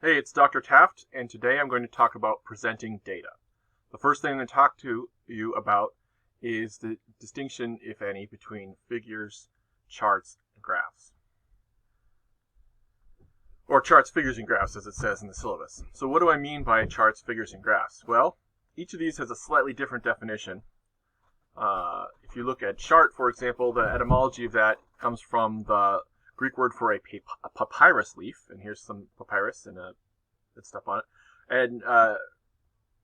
Hey, it's Dr. Taft, and today I'm going to talk about presenting data. The first thing I'm going to talk to you about is the distinction, if any, between figures, charts, and graphs. Or charts, figures, and graphs, as it says in the syllabus. So what do I mean by charts, figures, and graphs? Well, each of these has a slightly different definition. If you look at chart, for example, the etymology of that comes from the Greek word for a papyrus leaf, and here's some papyrus and stuff on it. And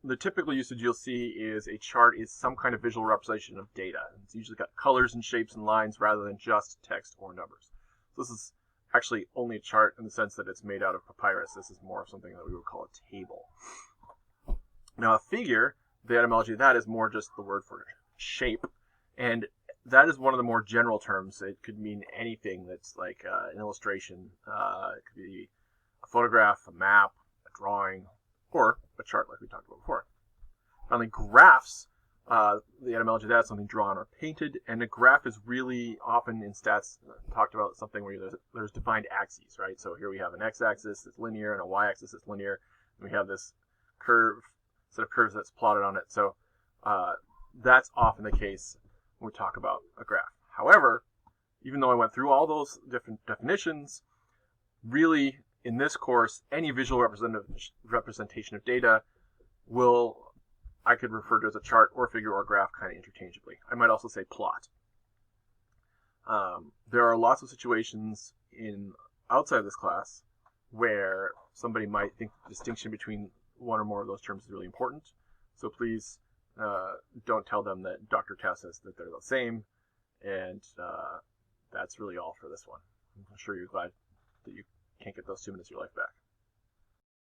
the typical usage you'll see is a chart is some kind of visual representation of data. It's usually got colors and shapes and lines rather than just text or numbers. So this is actually only a chart in the sense that it's made out of papyrus. This is more of something that we would call a table. Now a figure, the etymology of that is more just the word for shape, and that is one of the more general terms. It could mean anything that's like an illustration. It could be a photograph, a map, a drawing, or a chart like we talked about before. Finally, graphs, the etymology of that is something drawn or painted, and a graph is really often in stats talked about something where there's defined axes, right? So here we have an x-axis that's linear and a y-axis that's linear, and we have this set of curves that's plotted on it. So that's often the case when we talk about a graph. However, even though I went through all those different definitions, really in this course, any visual representation of data I could refer to as a chart or figure or graph kind of interchangeably. I might also say plot. There are lots of situations outside of this class where somebody might think the distinction between one or more of those terms is really important. So please don't tell them that Dr. Taft says that they're the same. And that's really all for this one. I'm sure you're glad that you can't get those 2 minutes of your life back.